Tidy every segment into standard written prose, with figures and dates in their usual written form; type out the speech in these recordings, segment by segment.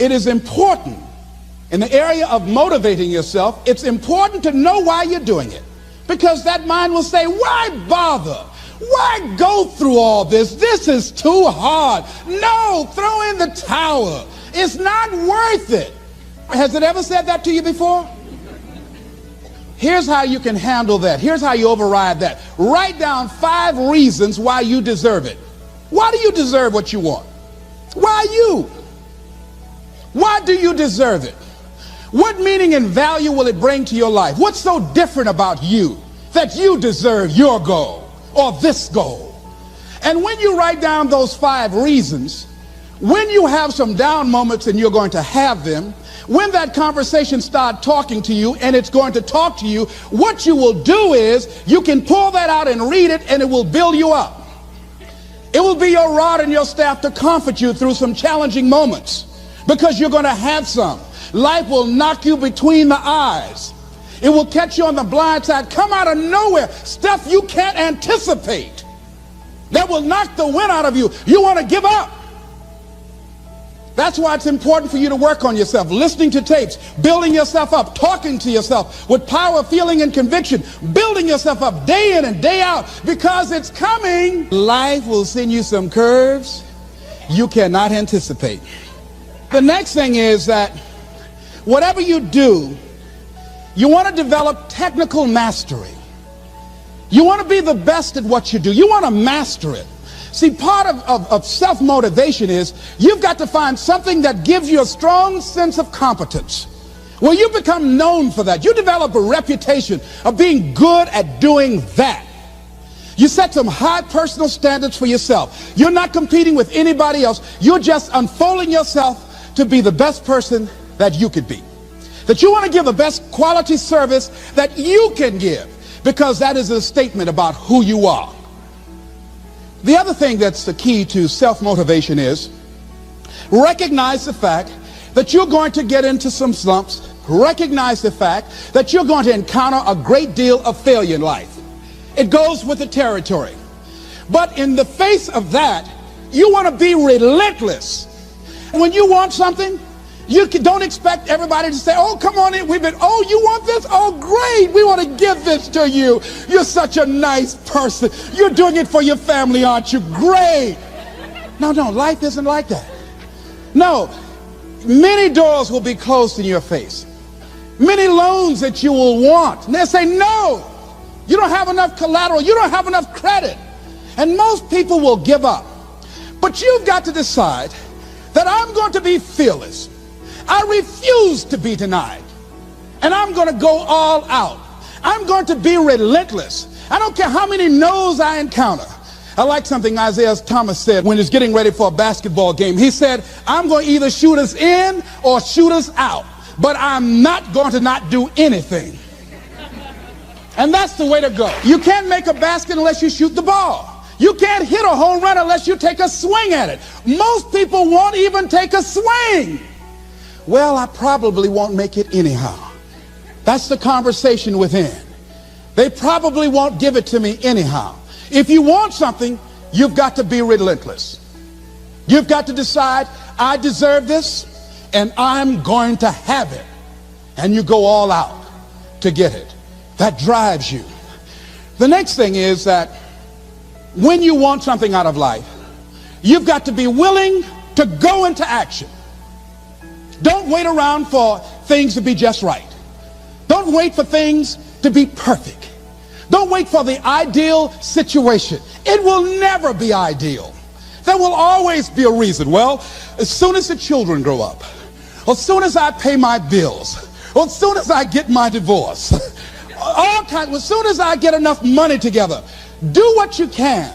It is important in the area of motivating yourself. It's important to know why you're doing it, because that mind will say, why bother? Why go through all this? This is too hard. No, throw in the towel. It's not worth it. Has it ever said that to you before? Here's how you can handle that. Here's how you override that. Write down 5 reasons why you deserve it. Why do you deserve what you want? Why you? Why do you deserve it? What meaning and value will it bring to your life? What's so different about you that you deserve your goal or this goal? And when you write down those 5 reasons, when you have some down moments, and you're going to have them, when that conversation starts talking to you, and it's going to talk to you, what you will do is you can pull that out and read it, and it will build you up. It will be your rod and your staff to comfort you through some challenging moments, because you're going to have some. Life will knock you between the eyes. It will catch you on the blind side, come out of nowhere, stuff you can't anticipate that will knock the wind out of you. You want to give up. That's why it's important for you to work on yourself, listening to tapes, building yourself up, talking to yourself with power, feeling, and conviction, building yourself up day in and day out, because it's coming. Life will send you some curves you cannot anticipate. The next thing is that whatever you do, you want to develop technical mastery. You want to be the best at what you do. You want to master it. See, part of self-motivation is you've got to find something that gives you a strong sense of competence. Well, you become known for that. You develop a reputation of being good at doing that. You set some high personal standards for yourself. You're not competing with anybody else. You're just unfolding yourself to be the best person that you could be. That you want to give the best quality service that you can give, because that is a statement about who you are. The other thing that's the key to self-motivation is recognize the fact that you're going to get into some slumps. Recognize the fact that you're going to encounter a great deal of failure in life. It goes with the territory. But in the face of that, you want to be relentless. When you want something, you don't expect everybody to say, oh, come on in. Oh, you want this? Oh, great. We want to give this to you. You're such a nice person. You're doing it for your family, aren't you? Great. No, life isn't like that. No, many doors will be closed in your face. Many loans that you will want. And they'll say, no, you don't have enough collateral. You don't have enough credit. And most people will give up. But you've got to decide that I'm going to be fearless. I refuse to be denied. And I'm going to go all out. I'm going to be relentless. I don't care how many no's I encounter. I like something Isaiah Thomas said when he was getting ready for a basketball game. He said, I'm going to either shoot us in or shoot us out, but I'm not going to not do anything. And that's the way to go. You can't make a basket unless you shoot the ball. You can't hit a home run unless you take a swing at it. Most people won't even take a swing. Well, I probably won't make it anyhow. That's the conversation within. They probably won't give it to me anyhow. If you want something, you've got to be relentless. You've got to decide, I deserve this, and I'm going to have it. And you go all out to get it. That drives you. The next thing is that when you want something out of life, you've got to be willing to go into action. Don't wait around for things to be just right. Don't wait for things to be perfect. Don't wait for the ideal situation. It will never be ideal. There will always be a reason. Well, as soon as the children grow up, or as soon as I pay my bills, or as soon as I get my divorce, as soon as I get enough money together, do what you can,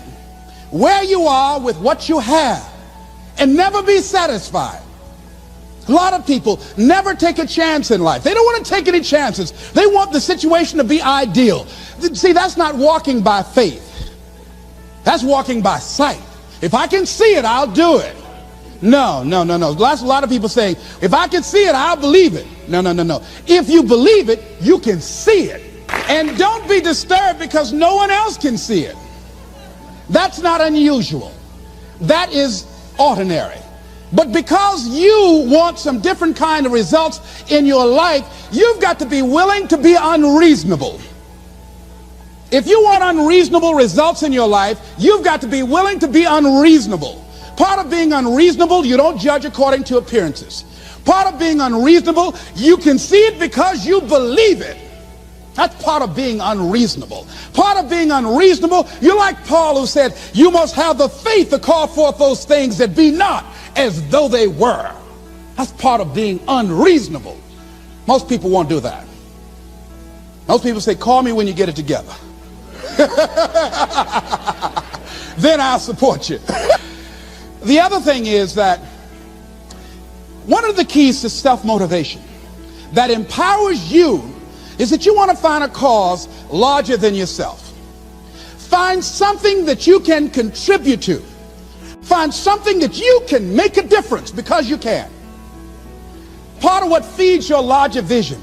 where you are with what you have, and never be satisfied. A lot of people never take a chance in life. They don't want to take any chances. They want the situation to be ideal. See, that's not walking by faith. That's walking by sight. If I can see it, I'll do it. No. That's a lot of people saying, if I can see it, I'll believe it. No. If you believe it, you can see it. And don't be disturbed because no one else can see it. That's not unusual. That is ordinary. But because you want some different kind of results in your life, you've got to be willing to be unreasonable. If you want unreasonable results in your life, you've got to be willing to be unreasonable. Part of being unreasonable, you don't judge according to appearances. Part of being unreasonable, you can see it because you believe it. That's part of being unreasonable. Part of being unreasonable, you're like Paul, who said, you must have the faith to call forth those things that be not as though they were. That's part of being unreasonable. Most people won't do that. Most people say, call me when you get it together. Then I'll support you. The other thing is that one of the keys to self-motivation that empowers you is that you want to find a cause larger than yourself. Find something that you can contribute to. Find something that you can make a difference because you can. Part of what feeds your larger vision,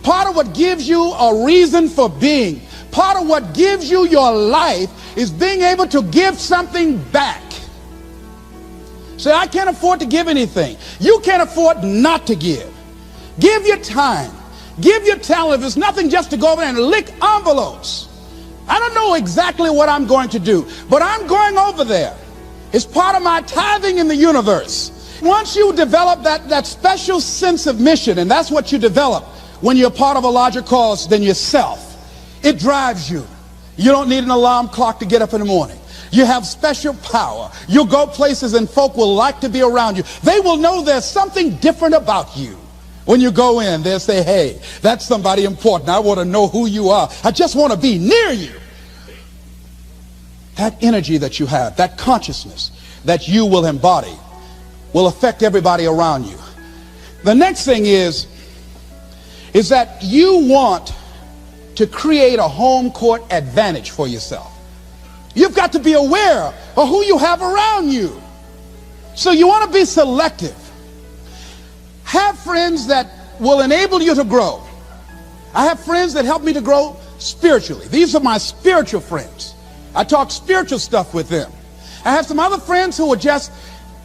part of what gives you a reason for being, part of what gives you your life is being able to give something back. Say, I can't afford to give anything. You can't afford not to give. Give your time. Give your talent. If it's nothing, just to go over there and lick envelopes. I don't know exactly what I'm going to do, but I'm going over there. It's part of my tithing in the universe. Once you develop that special sense of mission, and that's what you develop when you're part of a larger cause than yourself, it drives you. You don't need an alarm clock to get up in the morning. You have special power. You'll go places and folk will like to be around you. They will know there's something different about you. When you go in, they'll say, hey, that's somebody important. I want to know who you are. I just want to be near you. That energy that you have, that consciousness that you will embody will affect everybody around you. The next thing is that you want to create a home court advantage for yourself. You've got to be aware of who you have around you. So you want to be selective. Have friends that will enable you to grow. I have friends that help me to grow spiritually. These are my spiritual friends. I talk spiritual stuff with them. I have some other friends who are just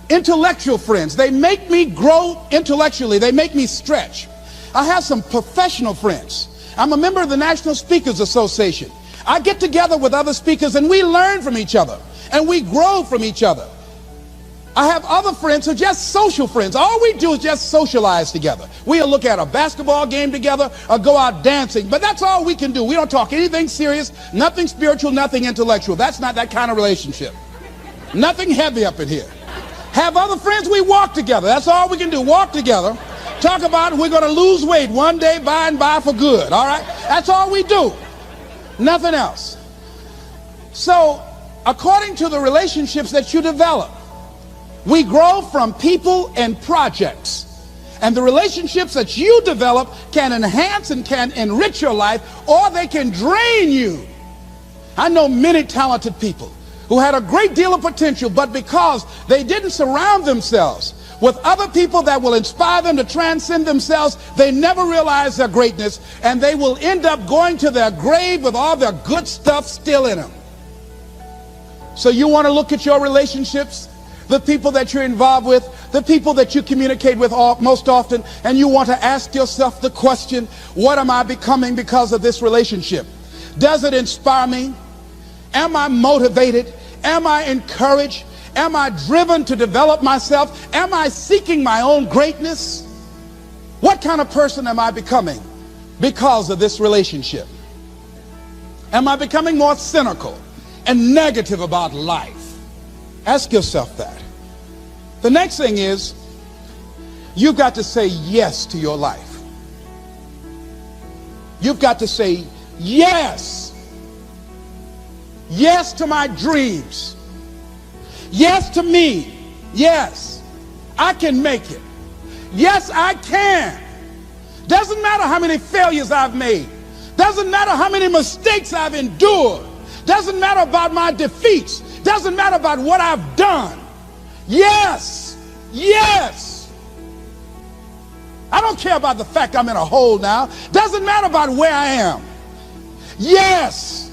intellectual friends. They make me grow intellectually. They make me stretch. I have some professional friends. I'm a member of the National Speakers Association. I get together with other speakers and we learn from each other and we grow from each other. I have other friends who are just social friends. All we do is just socialize together. We'll look at a basketball game together or go out dancing, but that's all we can do. We don't talk anything serious, nothing spiritual, nothing intellectual. That's not that kind of relationship. Nothing heavy up in here. Have other friends, we walk together. That's all we can do, walk together. Talk about we're going to lose weight one day by and by for good, all right? That's all we do. Nothing else. So, according to the relationships that you develop, we grow from people and projects. And the relationships that you develop can enhance and can enrich your life, or they can drain you. I know many talented people who had a great deal of potential, but because they didn't surround themselves with other people that will inspire them to transcend themselves, they never realize their greatness, and they will end up going to their grave with all their good stuff still in them. So you want to look at your relationships, the people that you're involved with, the people that you communicate with most often, and you want to ask yourself the question, what am I becoming because of this relationship? Does it inspire me? Am I motivated? Am I encouraged? Am I driven to develop myself? Am I seeking my own greatness? What kind of person am I becoming because of this relationship? Am I becoming more cynical and negative about life? Ask yourself that. The next thing is, you've got to say yes to your life. You've got to say yes. Yes to my dreams. Yes to me. Yes, I can make it. Yes, I can. Doesn't matter how many failures I've made. Doesn't matter how many mistakes I've endured. Doesn't matter about my defeats. Doesn't matter about what I've done. Yes, yes. I don't care about the fact I'm in a hole now. Doesn't matter about where I am. Yes,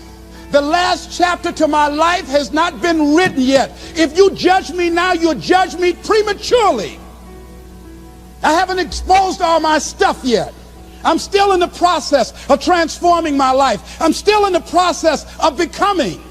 The last chapter to my life has not been written yet. If you judge me now, you'll judge me prematurely. I haven't exposed all my stuff yet. I'm still in the process of transforming my life. I'm still in the process of becoming.